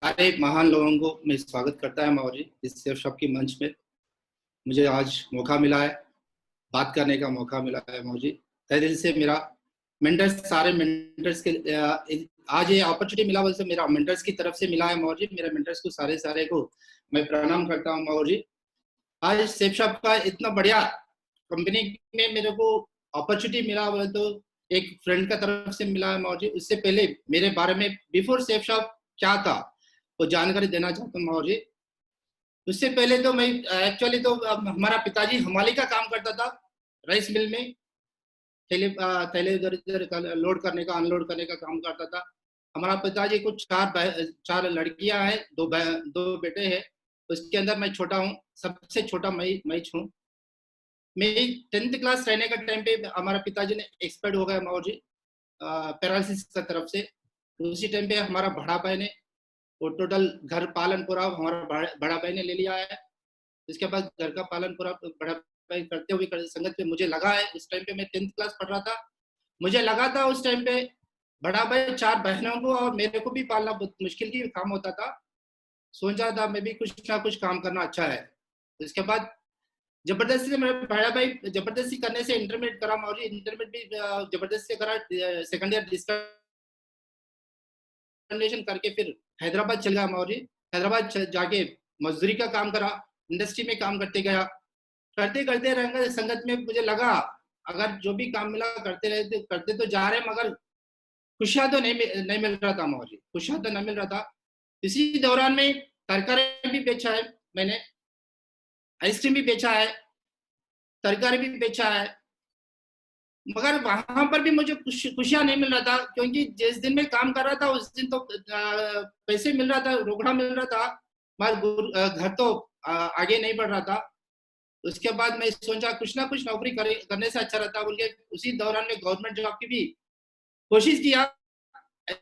सारे महान लोगों को मैं स्वागत करता है मौजी इस सेफ शॉप की मंच में। मुझे आज मौका मिला है, बात करने का मौका मिला है मौजी। तहे दिल से मेरा मेंटर्स, सारे मेंटर्स के आज ये अपॉर्चुनिटी मिला बोलते मेरा मेंटर्स की तरफ से मिला है मौजी। मेरे मेंटर्स को सारे सारे को मैं प्रणाम करता हूँ मौजी। आज सेफ शॉप का इतना बढ़िया कंपनी में मेरे को अपॉर्चुनिटी मिला बोले तो एक फ्रेंड का तरफ से मिला है मौजी। उससे पहले मेरे बारे में बिफोर सेफ शॉप क्या था वो जानकारी देना चाहता हूँ मौजी। उससे पहले तो मैं एक्चुअली तो हमारा पिताजी हमाली का काम करता था, राइस मिल में थैले थैले इधर इधर लोड करने का अनलोड करने का काम करता था। हमारा पिताजी को चार लड़कियां हैं, दो बेटे हैं। उसके अंदर मैं छोटा हूँ, सबसे छोटा मैं हूँ। मैं 10th क्लास रहने का टाइम पे हमारा पिताजी ने एक्सपायर हो गया मौजी, पैरालिसिस का तरफ से। उसी टाइम पे हमारा बड़ा भाई ने वो टोटल घर पालन पूरा हमारा बड़ा भाई ने ले लिया है। इसके बाद घर का पालन पूरा बड़ा भाई करते हुए संगत पे मुझे लगा है। उस टाइम पे मैं 10th क्लास पढ़ रहा था। मुझे लगा था उस टाइम पे बड़ा भाई 4 बहनों को और मेरे को भी पालना बहुत मुश्किल की काम होता था। सोचा था मैं भी कुछ ना कुछ काम करना अच्छा है। इसके बाद जबरदस्ती से मेरा बड़ा भाई जबरदस्ती करने से इंटरमीडिएट करा और इंटरमीडिएट भी जबरदस्ती से करा। सेकंड ईयर डिस्कंटिन्यूएशन करके फिर हैदराबाद चल गया मौजी। हैदराबाद जाके मजदूरी का काम करा, इंडस्ट्री में काम करते गया। करते करते रहेंगे संगत में मुझे लगा अगर जो भी काम मिला करते तो जा रहे, मगर खुशियां तो नहीं मिल रहा था मौजी, खुशियां तो नहीं मिल रहा था। इसी दौरान में तरकारी भी बेचा है मैंने, आइसक्रीम भी बेचा है, तरकारी भी बेचा है, मगर वहां पर भी मुझे खुशियां नहीं मिल रहा था। क्योंकि जिस दिन मैं काम कर रहा था उस दिन तो पैसे मिल रहा था, रोकड़ा मिल रहा था, मगर घर तो आगे नहीं बढ़ रहा था। उसके बाद मैं सोचा कुछ ना कुछ नौकरी करने से अच्छा रहता बोल के उसी दौरान में गवर्नमेंट जॉब की भी कोशिश किया।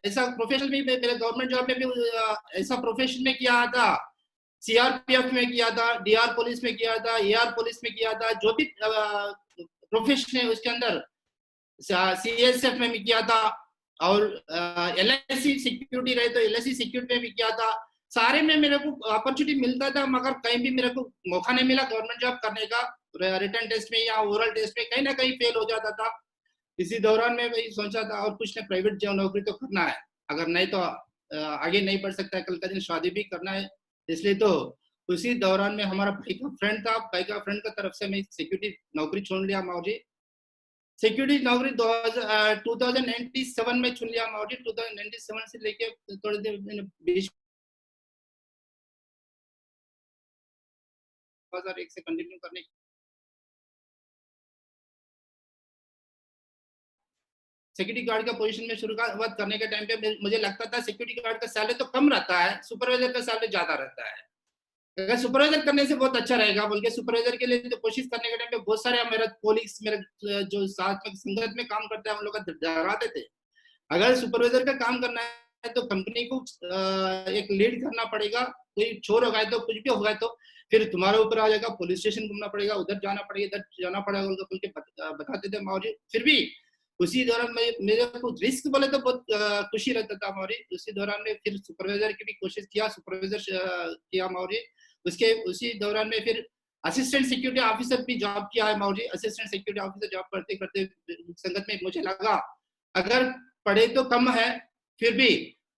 ऐसा प्रोफेशनल भी मेरे गवर्नमेंट जॉब में भी ऐसा प्रोफेशन में किया था, सीआरपीएफ में किया था, डीआर पुलिस में किया था, एआर पुलिस में किया था। जो भी प्रोफेशन है उसके अंदर सीएसएफ में भी किया था और एलआईसी सिक्योरिटी रहे तो एलआईसी सिक्योरिटी में भी किया था। सारे में मेरे को अपॉर्चुनिटी मिलता था, मगर कहीं भी मेरे को मौका नहीं मिला गवर्नमेंट जॉब करने का। रिटर्न टेस्ट में या ओरल टेस्ट में कहीं ना कहीं फेल हो जाता था। इसी दौरान में वही सोचा था और कुछ ने प्राइवेट जॉब नौकरी तो करना है, अगर नहीं तो आगे नहीं बढ़ सकता है, कल का दिन शादी भी करना है। इसलिए तो उसी दौरान में हमारा भाई का फ्रेंड था, भाई का फ्रेंड का तरफ से मैं सिक्योरिटी नौकरी छोड़ लिया मौजी। सिक्योरिटी नौकरी 2097 में चुन लिया मौजी। 2097 से लेके थोड़ी देर बीच 2001 से कंटिन्यू करने सिक्योरिटी गार्ड का पोजीशन में शुरुआत करने के टाइम पे मुझे लगता था सिक्योरिटी गार्ड का सैलरी तो कम रहता है, सुपरवाइजर का सैलरी ज्यादा रहता है। अगर सुपरवाइजर करने से बहुत अच्छा रहेगा बोल के सुपरवाइजर के लिए तो कोशिश करने के टाइम पे बहुत सारे मेरे कोलिग्स, मेरे जो साथ में संगत में काम करते हैं उन लोग डराते थे अगर सुपरवाइजर का काम करना है तो कंपनी को एक लीड करना पड़ेगा, कोई चोर हो गए तो कुछ भी हो गए तो फिर तुम्हारे ऊपर आ जाएगा, पुलिस स्टेशन घूमना पड़ेगा, उधर जाना पड़ेगा, इधर जाना पड़ेगा बोल के बताते थे मौजी। फिर भी उसी दौरान में मेरे को रिस्क बोले तो बहुत खुशी रहता था मौरी। उसी दौरान में फिर सुपरवाइजर की भी कोशिश किया, सुपरवाइजर किया मौरी। उसके उसी दौरान में फिर असिस्टेंट सिक्योरिटी ऑफिसर भी जॉब किया है मौजी। असिस्टेंट सिक्योरिटी ऑफिसर जॉब करते करते संगत में मुझे लगा अगर पढ़े तो कम है, फिर भी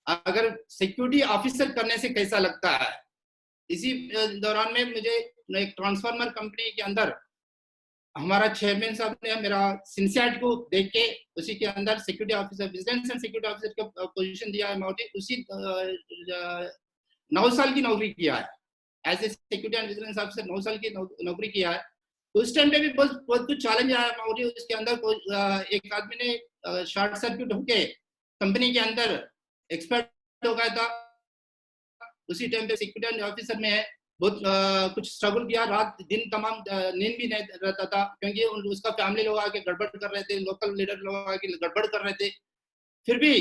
अगर सिक्योरिटी ऑफिसर करने से कैसा लगता है। इसी दौरान में मुझे एक ट्रांसफार्मर कंपनी के अंदर हमारा चेयरमैन साहब ने मेरा सिंसियरिटी को देख के उसी के अंदर security officer, vigilance and security officer का पोजीशन दिया है मौजी। उसी 9 साल की नौकरी किया है as a security and vigilance officer, 9 साल की नौकरी किया है। उस टाइम पे भी बहुत कुछ चैलेंज आया मौजी। उसके अंदर एक आदमी ने शॉर्ट सर्किट होके कंपनी के अंदर एक्सपर्ट हो गया था। उसी टाइम पे सिक्योरिटी ऑफिसर में है बहुत कुछ स्ट्रगल किया, रात दिन तमाम नींद भी नहीं रहता था क्योंकि उसका फैमिली लोग आके गड़बड़ कर रहे थे, लोकल लीडर लोग आके गड़बड़ कर रहे थे। फिर भी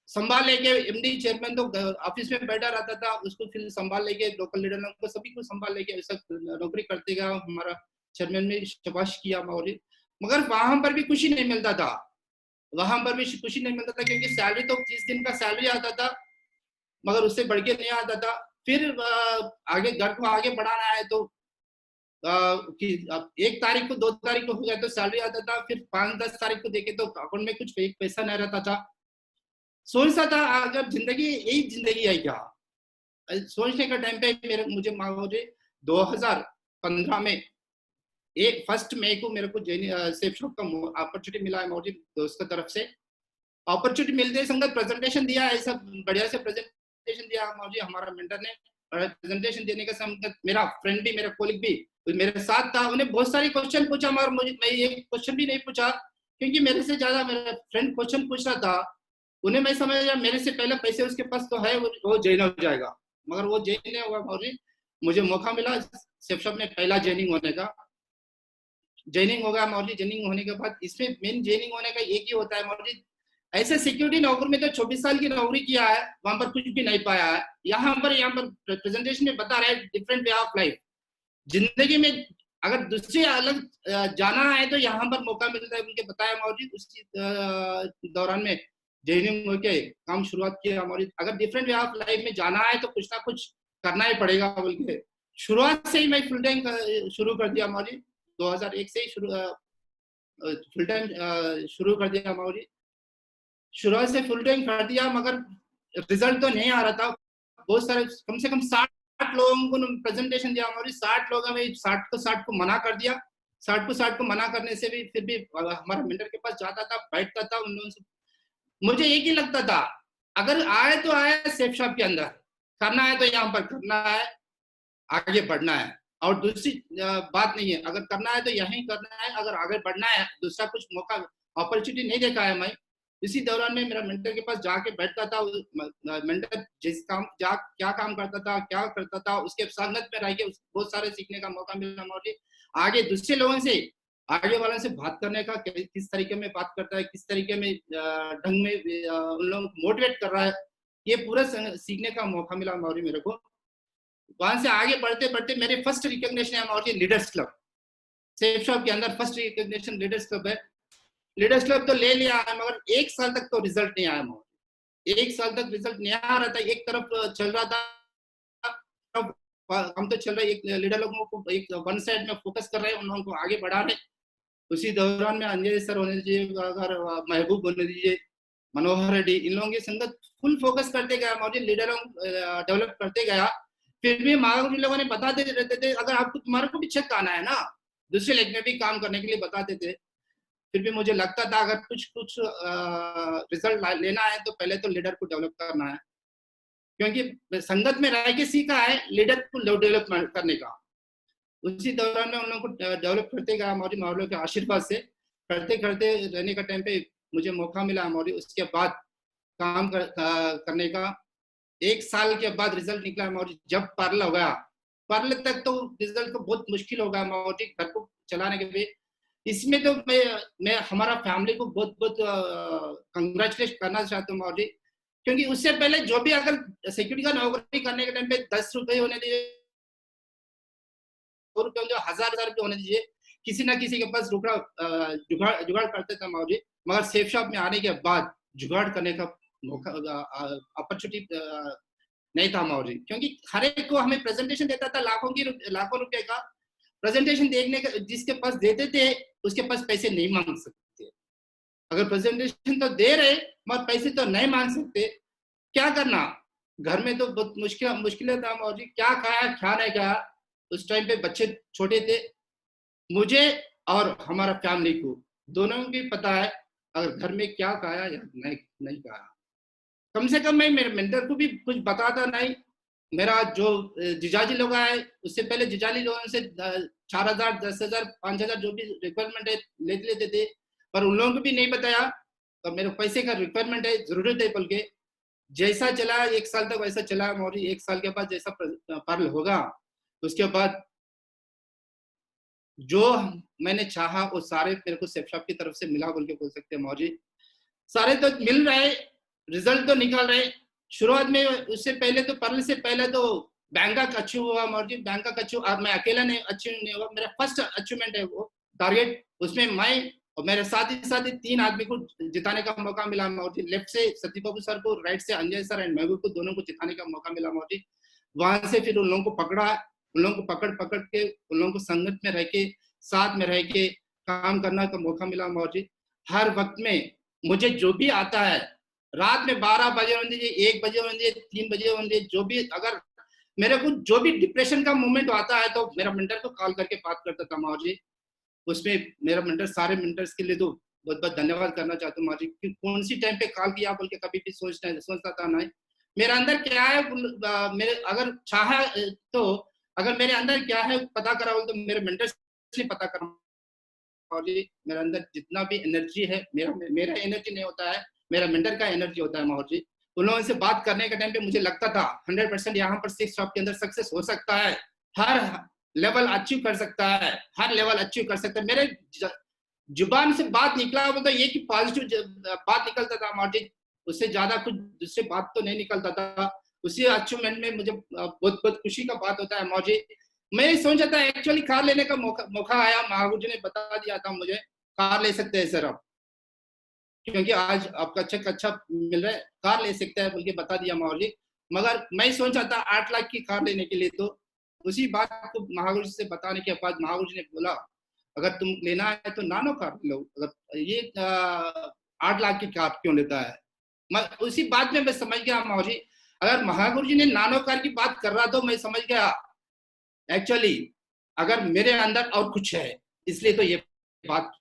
संभाल लेके एमडी चेयरमैन तो ऑफिस में बैठा रहता था, उसको फिर संभाल लेके लोकल लीडर लोग को सभी को संभाल लेके नौकरी करते गया। हमारा चेयरमैन ने शाबाश किया मौरी, मगर वहां पर भी खुशी नहीं मिलता था, वहां पर भी खुशी नहीं मिलता था क्योंकि सैलरी तो 30 दिन का सैलरी आता था, मगर उससे बढ़ के नहीं आता था। फिर आगे घर को आगे बढ़ाना है तो कि 1 तारीख को 2 तारीख को हो गया तो सैलरी आता था, फिर 5-10 तारीख को देखे तो अकाउंट में कुछ पैसा नहीं रहता था। सोचता था अगर जिंदगी यही जिंदगी है क्या। सोचने का टाइम पे मुझे 2015 में 1 मई को मेरे को सेफ शॉप का अपॉर्चुनिटी मिला है मौजी दोस्त की तरफ से। अपॉर्चुनिटी मिलते संगत प्रेजेंटेशन दिया, ऐसा बढ़िया से प्रेजेंटेशन दिया मौजी हमारा मेंटर ने। प्रेजेंटेशन देने का संगत मेरा फ्रेंड भी, मेरा कोलिग भी मेरे साथ था। उन्हें बहुत सारे क्वेश्चन पूछा मगर मुझे मैं ये क्वेश्चन भी नहीं पूछा क्योंकि मेरे से ज्यादा मेरा फ्रेंड क्वेश्चन पूछ रहा था। उन्हें मैं समझ गया मेरे से पहले पैसे उसके पास तो है, वो जॉइन हो जाएगा, मगर वो जॉइन नहीं हुआ मौजी। मुझे मौका मिला सेफ शॉप में पहला जॉइनिंग होने का। जॉइनिंग होगा मौजी। जॉइनिंग होने के बाद इसमें मेन जॉइनिंग होने का एक ही होता है मौजी, ऐसे सिक्योरिटी नौकरी में तो 24 साल की नौकरी किया है, वहां पर कुछ भी नहीं पाया है। यहाँ पर प्रेजेंटेशन में बता रहे हैं डिफरेंट वे ऑफ लाइफ। जिंदगी में अगर दूसरे अलग जाना है तो यहाँ पर मौका मिलता है, उनके बताया मौजी। उसी दौरान में जॉइनिंग होके काम शुरुआत किया मौजी। अगर डिफरेंट वे ऑफ लाइफ में जाना है तो कुछ ना कुछ करना ही पड़ेगा बोल के शुरुआत से ही मैं फुल टाइम शुरू कर दिया मौजी। 2001 से ही फुल टाइम शुरू कर दिया मौजी। शुरुआत से फुल टाइम कर दिया मगर रिजल्ट तो नहीं आ रहा था। बहुत सारे कम से कम 60 लोगों को प्रेजेंटेशन दिया मौजी। 60 लोगों में 60 को मना कर दिया। 60 को मना करने से भी फिर भी हमारा मेंटर के पास जाता था, बैठता था उन लोगों से। मुझे एक ही लगता था अगर आए तो आए सेफ शॉप के अंदर, करना है तो यहाँ पर करना है, आगे बढ़ना है और दूसरी बात नहीं है। अगर करना है तो यहीं करना है, अगर आगे बढ़ना है दूसरा कुछ मौका अपॉर्चुनिटी नहीं देखा है मैं। इसी दौरान में मेरा मेंटर के पास जाके बैठता था। मेंटर जिस काम क्या काम करता था, क्या करता था, उसके संगत में रह के बहुत सारे सीखने का मौका मिला मुझे। आगे दूसरे लोगों से, आगे वालों से बात करने का, किस तरीके में बात करता है, किस तरीके में ढंग में उन लोगों को मोटिवेट कर रहा है, ये पूरा सीखने का मौका मिला मौरी मेरे को। वहां से आगे बढ़ते बढ़ते मेरे फर्स्ट रिकॉग्निशन है मौरी लीडर्स क्लब। सेफ शॉप के अंदर फर्स्ट रिकॉग्निशन लीडर्स क्लब है। लीडर्स क्लब तो ले लिया है मगर 1 साल तक तो रिजल्ट नहीं आया मौरी। 1 साल तक रिजल्ट नहीं आ रहा था। एक तरफ चल रहा था, हम तो चल रहे एक लीडर लोगों को एक वन साइड में फोकस कर रहे हैं, उन लोगों को आगे बढ़ा रहे। उसी दौरान में अंजय सर होने दीजिए, अगर महबूब होने दीजिए, मनोहर रेड्डी, इन लोगों की संगत फुल फोकस करते गया मौजी, लीडरों डेवलप करते गया। फिर भी महाराज लोगों ने बताते रहते थे अगर आपको तुम्हारे को भी चेक आना है ना, दूसरे लेग में भी काम करने के लिए बताते थे। फिर भी मुझे लगता था अगर कुछ रिजल्ट लेना है तो पहले तो लीडर को डेवलप करना है, क्योंकि संगत में रह के सीखा है लीडर को डेवलप करने का। उसी दौरान में उन लोगों को डेवलप करते गया मौरी, माहौलों के आशीर्वाद से करते करते रहने का टाइम पे मुझे मौका मिला मौरी। उसके बाद काम करने का 1 साल के बाद रिजल्ट निकला मौरी। जब पर्ल हो गया, पर्ल तक तो रिजल्ट को बहुत मुश्किल हो गया मौरी घर को चलाने के लिए। इसमें तो मैं हमारा फैमिली को बहुत बहुत कंग्रेचुलेट करना चाहता हूँ मौरी, क्योंकि उससे पहले जो भी अगर सिक्योरिटी का नौकरी करने के टाइम पे 10 रुपए होने दीजिए, 100 रुपए जो 1000 रुपए होने दीजिए, किसी ना किसी के पास जुगाड़ करते थे मौजी। मगर सेफ शॉप में आने के बाद जुगाड़ करने का मौका अपॉर्चुनिटी नहीं था मौजी, क्योंकि हर एक को हमें प्रेजेंटेशन देता था लाखों रुपए का प्रेजेंटेशन देखने का, जिसके पास देते थे उसके पास पैसे नहीं मांग सकते। अगर प्रेजेंटेशन तो दे रहे मगर पैसे तो नहीं मांग सकते, क्या करना। घर में तो बहुत मुश्किल था मौजी, क्या खाया क्या नहीं खाया। उस टाइम पे बच्चे छोटे थे, मुझे और हमारा फैमिली को दोनों की पता है अगर घर में क्या खाया या नहीं खाया। कम से कम मैं मेरे मेंटर को भी कुछ बताता नहीं। मेरा जो जिजाजी लोग आए उससे पहले जिजाजी लोगों से 4000 10,000 5,000 जो भी रिक्वायरमेंट है ले लेते थे, पर उन लोगों को भी नहीं बताया और मेरे पैसे का रिक्वायरमेंट है, जरूरत है बोल के जैसा चला 1 साल तक वैसा चला मौरी। 1 साल के बाद जैसा पर्ल होगा उसके बाद जो मैंने चाहा वो सारे मेरे को सेफ शॉप की तरफ से मिला बोल के बोल सकते हैं मौजी। सारे तो मिल रहे, रिजल्ट तो निकल रहे। शुरुआत में उससे पहले तो पर्ल से पहले तो बैंकॉक अचीव हुआ मौजी। बैंकॉक अचीव, और मैं अकेला नहीं अचीव नहीं हुआ, मेरा फर्स्ट अचीवमेंट है वो टारगेट। उसमें मैं और मेरे साथ ही 3 आदमी को जिताने का मौका मिला माहौल जी। लेफ्ट से सतीश बाबू सर को, राइट से अंजय सर एंड महबूब को, दोनों को जिताने का मौका मिला माहौल जी। वहां से फिर उन लोगों को पकड़ा, उन लोगों को पकड़ के उन लोगों को संगत में रह के, साथ में रह के काम करने का मौका मिला माहौल जी। हर वक्त में मुझे जो भी आता है, रात में 12 बजे होने दीजिए, 1 बजे होने दीजिए, 3 बजे होने दीजिए, जो भी अगर मेरे को जो भी डिप्रेशन का मोमेंट आता है तो मेरा मेंटर को कॉल करके बात करता था माहौल जी। उसमें मेरा मेंटर, सारे मेंटर्स के लिए तो बहुत बहुत धन्यवाद करना चाहता हूँ माँ जी कि कौन सी टाइम पे कॉल किया बोल के कभी भी सोचता था नहीं। मेरे अंदर क्या है, मेरे अगर चाहा तो अगर मेरे अंदर क्या है पता करा बोल तो मेरे मेंटर्स ने पता करा माँ जी। मेरे अंदर जितना भी एनर्जी है, मेरा एनर्जी नहीं होता है, मेरा मेंटर का एनर्जी होता है माँ जी। उन लोगों से बात करने के टाइम पे मुझे लगता था 100% यहाँ पर 6 शॉप के अंदर सक्सेस हो सकता है, हर लेवल अचीव कर सकता है, हर लेवल अचीव कर सकता है। मेरे जुबान से बात निकला बोलता ये कि पॉजिटिव बात निकलता था मार्जिन, उससे ज्यादा कुछ दूसरे बात तो नहीं निकलता था। उसी अचीवमेंट में मुझे बहुत बहुत खुशी का बात होता है मार्जिन। मैं सोचा था एक्चुअली कार लेने का मौका आया, महागुरु जी ने बता दिया था मुझे कार ले सकते हैं सर आप, क्योंकि आज आपका चेक अच्छा मिल रहा है, कार ले सकते हैं बोल के बता दिया महागुरु जी। मगर मैं सोचा था 8 लाख की कार लेने के लिए, तो उसी बात को महागुरु जी से बताने के बाद महागुरु जी ने बोला अगर तुम लेना है तो नानो कार लो, अगर ये 8 लाख की कार क्यों लेता है। मैं उसी बात में मैं समझ गया महागुरु जी, अगर महागुरु जी ने नानो कार की बात कर रहा तो मैं समझ गया एक्चुअली अगर मेरे अंदर और कुछ है, इसलिए तो ये बात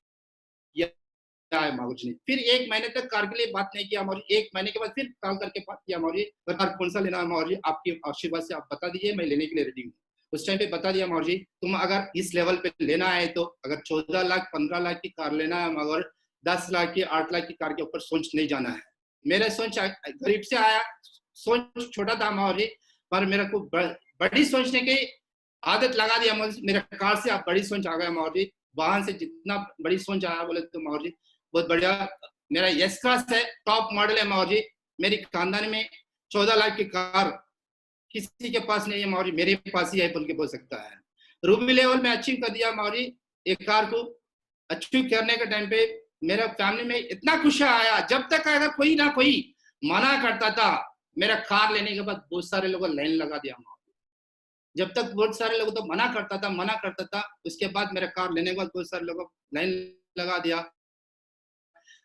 है महागुरु जी ने। फिर 1 महीने तक कार के लिए बात नहीं किया महागुरु जी। 1 महीने के बाद फिर कॉल करके बात किया महागुरु जी, कार कौन सा लेना है महागुरु जी, आपके आशीर्वाद से आप बता दीजिए, मैं लेने के लिए रेडी हूँ। उस टाइम पे बता दिया महागुरु जी तुम अगर इस लेवल पे लेना है तो अगर 14 लाख 15 लाख की कार लेना है, मगर 10 लाख की 8 लाख की कार के ऊपर सोच नहीं जाना है। मेरा सोच गरीब से आया, सोच छोटा था महागुरु जी, पर मेरे को बड़ी सोचने की आदत लगा दिया मेरे कार से आप बड़ी सोच आ गया महागुरु जी। वाहन से जितना बड़ी सोच आया बोले तो महागुरु जी बहुत बढ़िया। मेरा यस क्लास है, टॉप मॉडल है महागुरु जी। मेरी खानदान में 14 लाख की कार किसी के पास नहीं है महागुरु जी, मेरे पास ही है बोल के बोल सकता है। रूबी लेवल में अचीव कर दिया महागुरु जी। एक कार को अचीव करने के टाइम पे मेरा फैमिली में इतना खुशी आया, जब तक अगर कोई ना कोई मना करता था, मेरा कार लेने के बाद बहुत सारे लोगों लाइन लगा दिया महागुरु। जब तक बहुत सारे लोगों तो मना करता था, उसके बाद मेरा कार लेने के बाद बहुत सारे लोगों लाइन लगा दिया,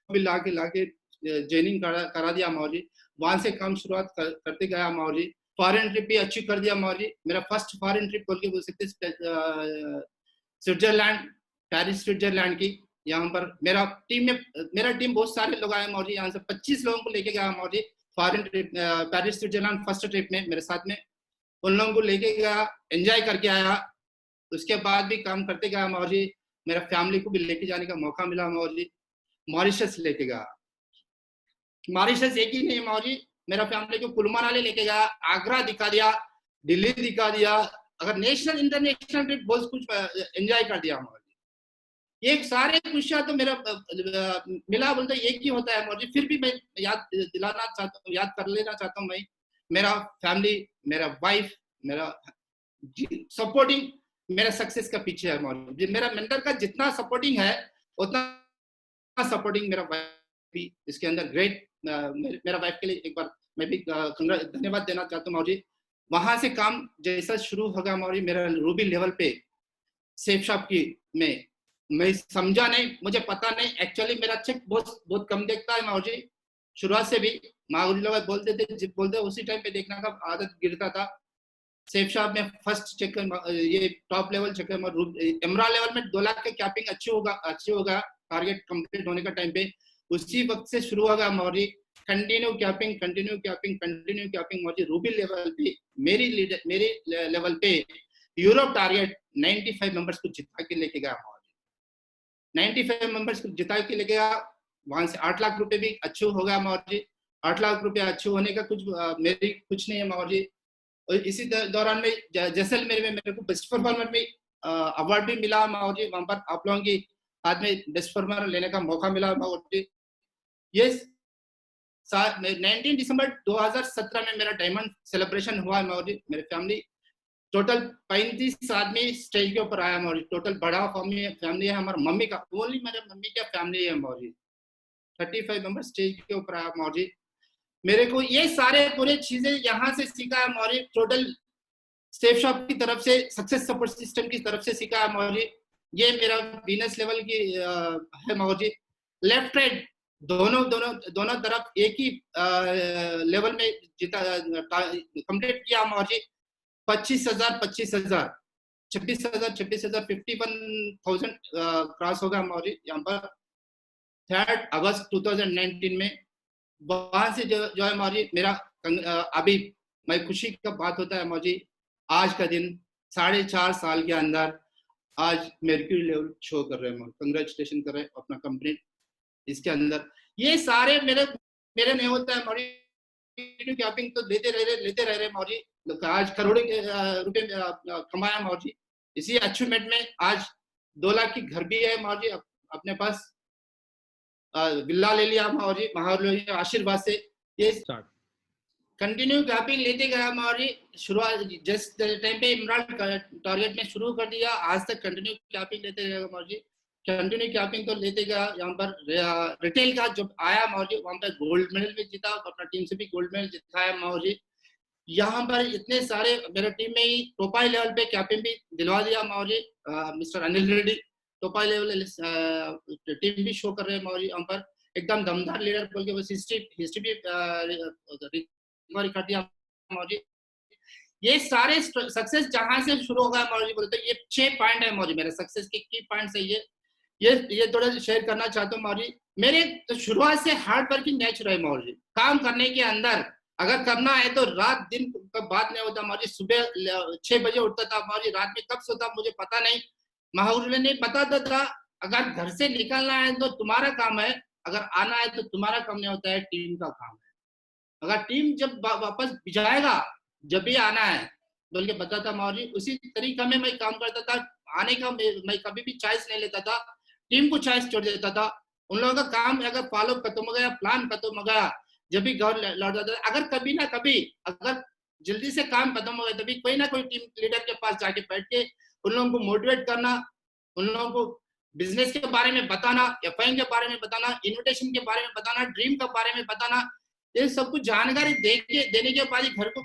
लाके ज्वाइनिंग करा दिया महागुरु जी। वहां से काम शुरुआत करते गया महागुरु जी। फॉरेन ट्रिप भी अचीव कर दिया महागुरु जी। मेरा फर्स्ट फॉरेन ट्रिप बोल के बोल सकते स्विट्जरलैंड, पेरिस स्विट्जरलैंड की। यहाँ पर मेरा टीम बहुत सारे लोग आए महागुरु जी, यहाँ से 25 लोगों को लेके गया Mahaguru ji foreign trip Paris Switzerland first trip में मेरे साथ में। उन लोगों को लेके गया, एंजॉय करके आया। उसके बाद भी काम करते गया महागुरु जी। मेरा फैमिली को भी लेके जाने का मौका मिला महागुरु जी। मॉरिशस लेके गया, मॉरिशस एक ही नहीं महागुरु जी, मेरा फैमिली को कुल्लू मनाली लेके गया, आगरा दिखा दिया, दिल्ली दिखा दिया। अगर नेशनल इंटरनेशनल ट्रिप बहुत कुछ एंजॉय कर दिया महागुरु जी। ये सारे खुशियां तो मेरा मिला बोलते एक ही होता है महागुरु जी। फिर भी मैं याद दिलाना चाहता हूँ, याद कर लेना चाहता हूँ, मैं मेरा फैमिली, मेरा वाइफ, मेरा सपोर्टिंग मेरा सक्सेस का पीछे है महागुरु जी। मेरा मेंटर का जितना सपोर्टिंग है उतना सपोर्टिंग मेरा वाइफ भी इसके अंदर ग्रेट। मेरा वाइफ के लिए एक बार मैं भी धन्यवाद देना चाहता हूँ महागुरु जी। वहां से काम जैसा शुरू होगा महागुरु जी, मेरा रूबी लेवल पे सेफ शॉप की में मैं समझा नहीं, मुझे पता नहीं एक्चुअली मेरा चेक बहुत कम देखता है महागुरु जी। शुरुआत से भी महागुरु जी लोग बोलते उसी टाइम पे देखने का आदत गिरता था। सेफ शॉप में फर्स्ट चेक ये टॉप लेवल चेक एमरा लेवल में 2 लाख के कैपिंग अच्छी होगा टारगेट कंप्लीट होने का टाइम पे। उसी वक्त से शुरू होगा महागुरु जी कंटिन्यू कैपिंग महागुरु जी। रूबी लेवल पे मेरी लेवल पे यूरोप टारगेट 95 मेंबर्स को जिता के लेके गया महागुरु जी। 95 मेंबर्स को जिता के लेके गया। वहां से 8 लाख रुपए भी अच्छे हो गया महागुरु जी। 8 लाख रुपए अच्छे होने का मेरी कुछ नहीं है महागुरु जी। और इसी दौरान में जैसलमेर में मेरे को बेस्ट परफॉर्मर में अवार्ड भी मिला महागुरु जी। वहां पर आप लोगों की हाथ में बेस्ट परफॉर्मर लेने का मौका मिला महागुरु जी। ये 19 दिसंबर 2017 में मेरा डायमंड सेलिब्रेशन हुआ महागुरु जी। मेरे फैमिली टोटल 35 आदमी स्टेज के ऊपर आया मौजी। टोटल बड़ा फैमिली है हमारा मम्मी का, ओनली मेरे मम्मी का फैमिली है मौजी। 35 मेंबर स्टेज के ऊपर आया मौजी। मेरे को ये सारे पूरे चीजें यहाँ से सीखा है मौजी। टोटल सेफ शॉप की तरफ से, सक्सेस सपोर्ट सिस्टम की तरफ से सीखा है मौजी। ये मेरा बिजनेस लेवल की है मौजी। लेफ्ट राइट दोनों दोनों दोनों तरफ एक ही लेवल में जीता कंप्लीट किया मौजी। 25,000 25,000 26,000 26,000 51,000 क्रॉस होगा मौजी यहाँ पर 3 अगस्त 2019 में। वहां से जो है मौजी मेरा अभी मैं खुशी का बात होता है मौजी, आज का दिन 4.5 साल के अंदर आज मेर्क्यूरी लेवल शो कर रहे हैं। कंग्रेचुलेशन कर रहे हैं अपना कंपनी इसके अंदर। ये सारे मेरे नहीं होता है मौजी। कैपिंग तो लेते रह रहे मौजी। आज करोड़ों के रुपए कमाया मौजी। इसी अचीवमेंट में आज 2 लाख की घर भी है मौजी अपने पास। विला ले लिया मौजी महाराज आशीर्वाद से। ये कंटिन्यू कैपिंग लेते गया मौजी। शुरुआत जिस टाइम पे इमराल्ड टारगेट में शुरू कर दिया, आज तक कंटिन्यू कैपिंग लेते गया मौजी। कंटिन्यू कैपिंग तो लेते गया। यहाँ पर रिटेल का जब आया मौजी, वहाँ पर गोल्ड मेडल भी जीता, अपना टीम से भी गोल्ड मेडल जिताया मौजी। यहाँ पर इतने सारे मेरे टीम में ही टोपाई लेवल पे कैपिंग भी दिलवा दिया मौजी। मिस्टर अनिल रेड्डी टोपाई लेवल टीम भी शो कर रहे हैं मौजी। यहाँ पर एकदम दमदार लीडर बोल के बस हिस्ट्री भी रिकवरी कर दिया मौजी। ये सारे सक्सेस जहां से शुरू होगा मौजी बोलते ये 6 पॉइंट है मौजी मेरे सक्सेस के की पॉइंट है। ये थोड़ा शेयर करना चाहता हूँ मौजी। मेरे तो शुरुआत से हार्ड वर्किंग नेचर है मौजी। काम करने के अंदर अगर करना है तो रात दिन का बात नहीं होता मौजी। सुबह 6 बजे उठता था मौजी, रात में कब सोता मुझे पता नहीं। महावीर ने बताता था अगर घर से निकलना है तो तुम्हारा काम है, अगर आना है तो तुम्हारा काम नहीं होता है, टीम का काम है। अगर टीम जब वापस भिजाएगा जब भी आना है बोल के बताता मौजी। उसी तरीका में मैं काम करता था। आने का मैं कभी भी चॉइस नहीं लेता था, टीम को चॉइस छोड़ देता था। उन लोगों का काम अगर फॉलो खत्म हो गया, प्लान खत्म हो गया, जब भी घर लौट जाता था, अगर कभी ना कभी अगर जल्दी से काम खत्म हो गया तभी कोई ना कोई टीम लीडर के पास जाके बैठ के उन लोगों को मोटिवेट करना, उन लोगों को बिजनेस के बारे में बताना, एफआई के बारे में बताना, इन्विटेशन के बारे में बताना, ड्रीम के बारे में बताना। ये सब कुछ जानकारी देने के बाद ही घर को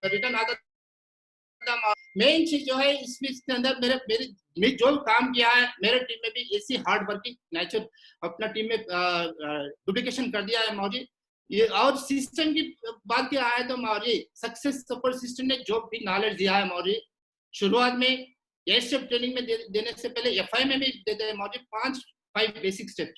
रिटर्न आता था। मेन चीज जो है इसके अंदर मेरे जो काम किया है मेरे टीम में भी ऐसी हार्ड वर्किंग नेचर अपना टीम में डुप्लीकेशन कर दिया है मौजी। ये और सिस्टम की बात किया है तो मौजी सक्सेस सपोर्ट सिस्टम ने जो भी नॉलेज दिया है मौजी, शुरुआत में ये स्टेप ट्रेनिंग में देने से पहले एफआई में भी देते हैं मौजी 5 बेसिक स्टेप।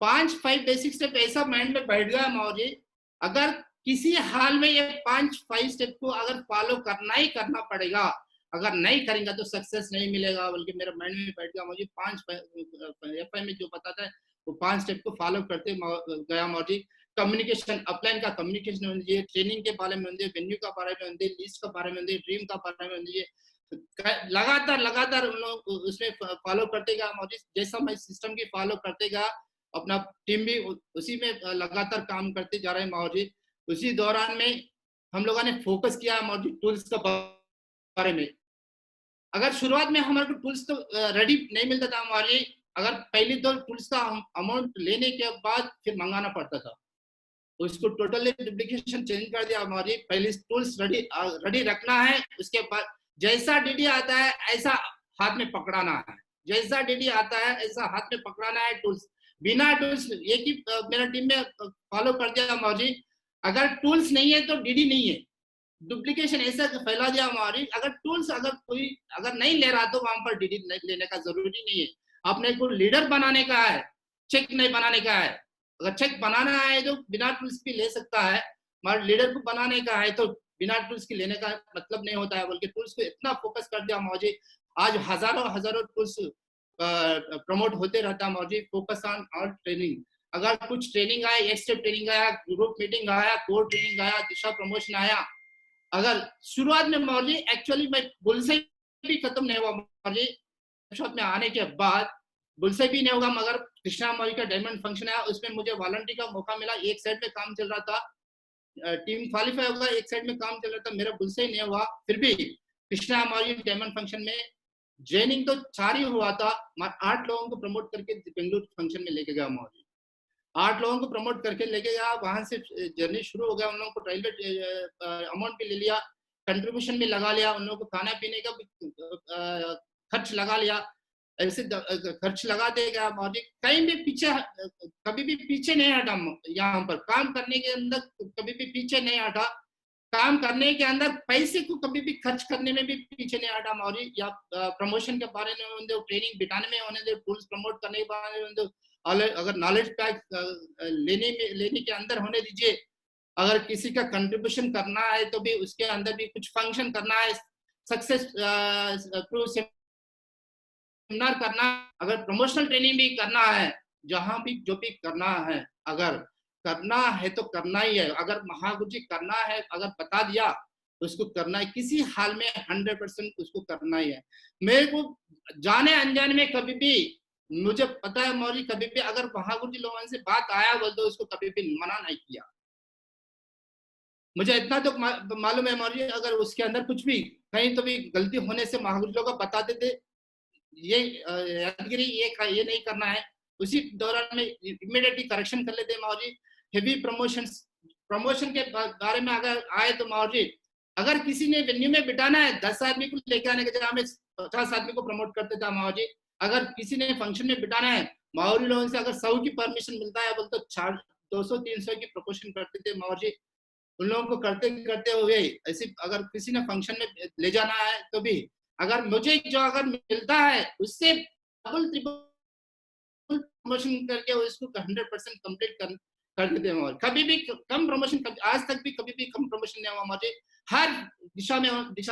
5 बेसिक स्टेप ऐसा माइंड में बैठ गया मौजी, अगर किसी हाल में ये 5 स्टेप को अगर फॉलो करना ही करना पड़ेगा, अगर नहीं करेंगे तो सक्सेस नहीं मिलेगा। बल्कि मेरा माइंड में बैठ गया मौजी 5 एफआई में जो बताता है वो 5 स्टेप को फॉलो करते गया मौजी। कम्युनिकेशन, अपलाइन का कम्युनिकेशन होना, ट्रेनिंग के बारे में होना, वेन्यू का बारे में होना, लिस्ट का बारे में होना, ड्रीम का बारे में होना, लगातार उन लोग उसमें फॉलो करते गया मौजी। जैसा मैं सिस्टम की फॉलो करते गया, अपना टीम भी उसी में लगातार काम करते जा रहे हैं मौजी। उसी दौरान में हम लोगों ने फोकस किया मौजी टूल्स का बारे में। अगर शुरुआत में हमारे को टूल्स तो रेडी नहीं मिलता था मौजी, अगर पहले तो टूल्स का अमाउंट लेने के बाद फिर मंगाना पड़ता था, उसको टोटली डुप्लीकेशन चेंज कर दिया मौजी। पहले टूल्स रेडी रखना है, उसके बाद जैसा डीडी आता है ऐसा हाथ में पकड़ाना है, जैसा डीडी आता है ऐसा हाथ में पकड़ाना है। टूल्स बिना टूल्स एक ही मेरा टीम में फॉलो कर दिया मौजी। अगर टूल्स नहीं है तो डीडी नहीं है, डुप्लीकेशन ऐसा फैला दिया मौजी। अगर टूल्स अगर कोई अगर नहीं ले रहा तो वहां पर डीडी लेने का जरूरी नहीं है। आपने को लीडर बनाने का है, चेक नहीं बनाने का है। अगर चेक बनाना है तो बिना टूल्स भी ले सकता है, मगर लीडर को बनाने का है तो बिना टूल्स की लेने का मतलब नहीं होता है। बल्कि टूल्स को इतना फोकस कर दिया मौजी, आज हजारों टूल्स प्रमोट होते रहता मौजी। फोकस ऑन और ट्रेनिंग, अगर कुछ ट्रेनिंग आया, एक स्टेप ट्रेनिंग आया, ग्रुप मीटिंग आया, कोर ट्रेनिंग आया, दिशा प्रमोशन आया, अगर शुरुआत में मौजी एक्चुअली मैं बुलसे भी खत्म नहीं हुआ मौजी। शॉप में आने के बाद बुलसे भी नहीं होगा, मगर कृष्णा मौजी का डायमंड फंक्शन आया, उसमें मुझे वॉलंटियर का मौका मिला। एक साइड में काम चल रहा था, टीम क्वालिफाई होगा, एक साइड में काम चल रहा था, मेरा बुलसे ही नहीं हुआ। फिर भी कृष्णा मौर्य डायमंड फंक्शन में ज्वाइनिंग तो 4 ही हुआ था, 8 लोगों को प्रमोट करके बेंगलुरु फंक्शन में लेके गया मौर्य। 8 लोगों को प्रमोट करके लेके गया, वहां से जर्नी शुरू हो गया। उन लोगों को रेलवे अमाउंट भी ले लिया, कंट्रीब्यूशन भी लगा लिया, उन लोगों को खाना पीने का भी खर्च लगा लिया। ऐसे खर्च लगा देगा मौर्य, कहीं भी पीछे कभी भी पीछे नहीं हटा। यहाँ पर काम करने के अंदर कभी भी पीछे नहीं हटा, काम करने के अंदर पैसे को कभी भी खर्च करने में भी पीछे नहीं हटा मौर्य। या प्रमोशन के बारे में होने दो, ट्रेनिंग बिठाने में होने दो, टूल्स प्रमोट करने के बारे में होने दो, अगर नॉलेज पैक लेने के अंदर होने दीजिए। अगर किसी का कंट्रीब्यूशन करना है तो भी उसके अंदर भी कुछ फंक्शन करना है, सक्सेस थ्रू सेमिनार करना, अगर प्रमोशनल ट्रेनिंग भी करना है, जहां भी जो भी करना है, अगर करना है तो करना ही है। अगर महागुरु जी करना है, अगर बता दिया तो उसको करना है, किसी हाल में 100% उसको करना ही है। मेरे को जाने अनजाने में कभी भी, मुझे पता है मौर्य, कभी भी अगर महागुरु जी लोगों से बात आया बोल तो उसको कभी भी मना नहीं किया। मुझे इतना तो मालूम है मौर्य, अगर उसके अंदर कुछ भी कहीं तो भी गलती होने से महागुरु लोग बताते थे, ये यादगिरी ये नहीं करना है, उसी दौरान में इमीडिएटली करेक्शन कर लेते मौर्य। हेवी प्रमोशन के बारे में अगर आए तो मौर्य, अगर किसी ने वेन्यू में बिठाना है 10 आदमी को लेकर आने के जगह में 50 आदमी को प्रमोट करते था मौर्य। अगर किसी ने फंक्शन में बिठाना है, मौर्य लोगों से अगर 100 की परमिशन मिलता है बोल तो 200-300 की प्रपोशन करते थे मौर्य। उन लोगों को करते करते हुए ऐसे अगर किसी ने फंक्शन में ले जाना है तो भी, अगर मुझे जो अगर मिलता है उससे डबल ट्रिपल प्रमोशन करके उसको 100% कंप्लीट कर देते हैं। और कभी भी कम प्रमोशन, आज तक भी कभी भी कम प्रमोशन नहीं हुआ मुझे। हर दिशा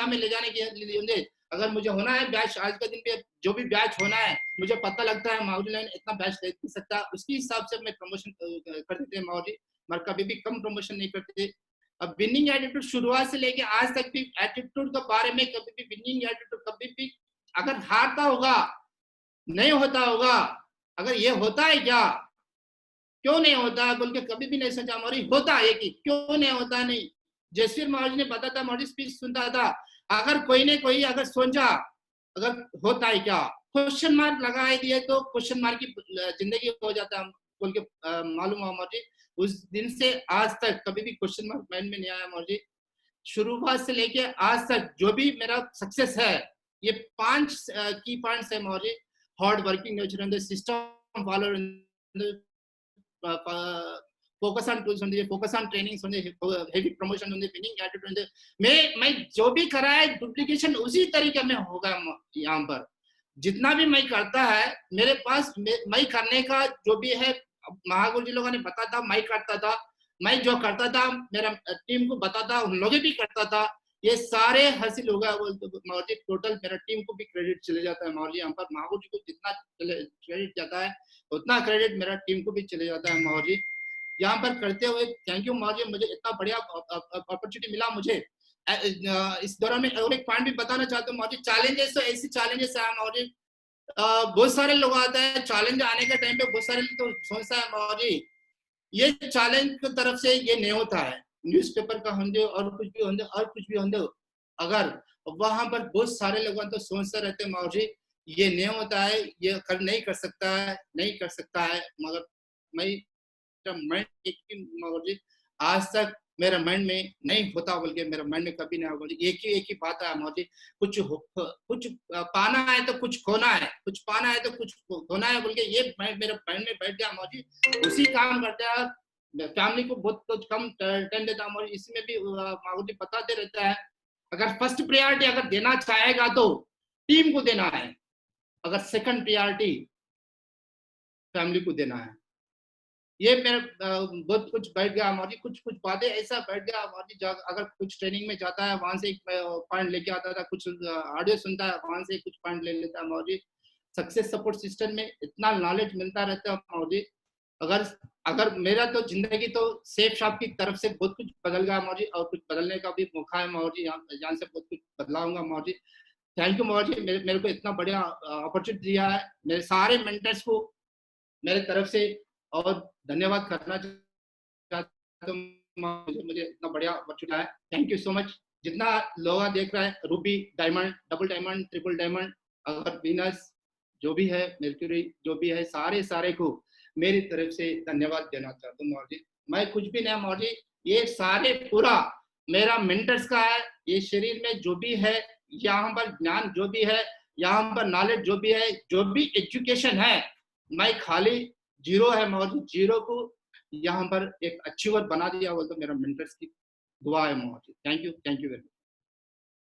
में ले जाने के लिए, अगर मुझे होना है बैच, आज का दिन भी जो भी बैच होना है, मुझे पता लगता है माउरी लाइन इतना बैच ले सकता, उसके हिसाब से मैं प्रमोशन कर देते हैं माउरी, मगर कभी भी कम प्रमोशन नहीं करते। अब विनिंग एटीट्यूड शुरुआत से लेके आज तक भी एटीट्यूड के बारे में कभी भी, विनिंग एटीट्यूड कभी भी, अगर हारता होगा नहीं होता होगा, अगर ये होता है क्या, क्यों नहीं होता बोल के कभी भी नहीं सोचा मौर्य, होता है कि क्यों नहीं होता नहीं। जसवीर मौर्य ने बताया था, मौर्य स्पीच सुनता था, अगर कोई ने कोई अगर सोचा अगर होता है क्या, क्वेश्चन मार्क लगाए दिए तो क्वेश्चन मार्क की जिंदगी हो जाता है बोल के मालूम हुआ मौर्य। उस दिन से आज तक कभी भी क्वेश्चन मार्क माइंड में नहीं आया मौर्य। शुरुआत से लेके आज तक जो भी मेरा सक्सेस है, ये 5 की पॉइंट्स है Maurya. Hard working nature in the system followed in the focus on tools, focus on trainings, heavy promotion, winning attitude, मैं जो भी करा है डुप्लीकेशन उसी तरीके में होगा। यहाँ पर जितना भी मैं करता है मेरे पास, मैं करने का जो भी है, महागुरु जी लोगों ने बताया था, मैं करता था, मैं जो करता था मेरा टीम को बताता, उन लोग भी करता था, ये सारे हासिल होगा मौर्य। टोटल मेरा टीम को भी क्रेडिट चले जाता है मौर्य। यहाँ पर महागुरु जी को जितना क्रेडिट जाता है उतना क्रेडिट मेरा टीम को भी चले जाता है मौर्य। यहाँ पर करते हुए थैंक यू मौर्य, मुझे इतना बढ़िया अपॉर्चुनिटी मिला मुझे। इस दौरान में और एक पॉइंट भी बताना चाहता हूँ मौर्य, चैलेंजेस तो ऐसी चैलेंजेस है मौर्य, बहुत सारे लोग आते हैं चैलेंज आने के टाइम पे, बहुत सारे तो सोचता है मौर्य ये चैलेंज की तरफ से ये नहीं होता है, न्यूज़पेपर का होंगे और कुछ भी होंगे और कुछ भी होंगे, अगर वहां पर बहुत सारे लोग तो सोचते रहते मौर्य ये नहीं होता है, ये नहीं कर सकता है, नहीं कर सकता है, मगर मैं मौर्य आज तक मेरा माइंड में नहीं होता बोल के, मेरा माइंड में कभी नहीं होगा। एक ही बात है मौर्य, कुछ पाना है तो कुछ खोना है, कुछ पाना है तो कुछ खोना है बोल के, ये मेरे माइंड में बैठ गया मौर्य। उसी काम करता है, फैमिली को बहुत कुछ कम टाइम देता है मौर्य। इसमें भी मौर्य बताते रहता है, अगर फर्स्ट प्रायोरिटी अगर देना चाहेगा तो टीम को देना है, अगर सेकंड प्रायोरिटी फैमिली को देना है। ये मेरा बहुत कुछ बैठ गया मौर्य, कुछ बातें ऐसा बैठ गया मौर्य। अगर कुछ ट्रेनिंग में जाता है वहां से एक पॉइंट लेके आता था, कुछ ऑडियो सुनता है वहां से कुछ पॉइंट ले लेता है मौर्य। सक्सेस सपोर्ट सिस्टम में इतना नॉलेज मिलता रहता है मौर्य। अगर मेरा तो जिंदगी तो सेफ शॉप की तरफ से बहुत कुछ बदल गया मौर्य, और कुछ बदलने का भी मौका है मौर्य, यहाँ से बहुत कुछ बदलाऊंगा मौर्य। थैंक यू मौर्य, मेरे को इतना बढ़िया अपॉर्चुनिटी दिया है, मेरे सारे मेंटर्स को मेरे तरफ से और धन्यवाद करना चाहता हूँ। मुझे इतना बढ़िया अपॉर्चुनिटी है, थैंक यू सो मच। जितना लोग देख रहा है, Ruby, diamond, double diamond, triple diamond, अगर विनर्स जो भी है, मर्क्यूरी जो भी है, सारे को मेरी तरफ से धन्यवाद देना चाहता हूँ मौर्य जी। मैं कुछ भी नहीं मौर्य, ये सारे पूरा मेरा मेंटर्स का है। ये शरीर में जो भी है, यहाँ पर ज्ञान जो भी है, यहाँ पर नॉलेज जो भी है, जो भी एजुकेशन है, मैं खाली जीरो है मौर्य, जीरो को यहाँ पर एक अच्छी वर्ड बना दिया, वो तो मेरा मेंटर्स की दुआ है Maurya. Thank you very much.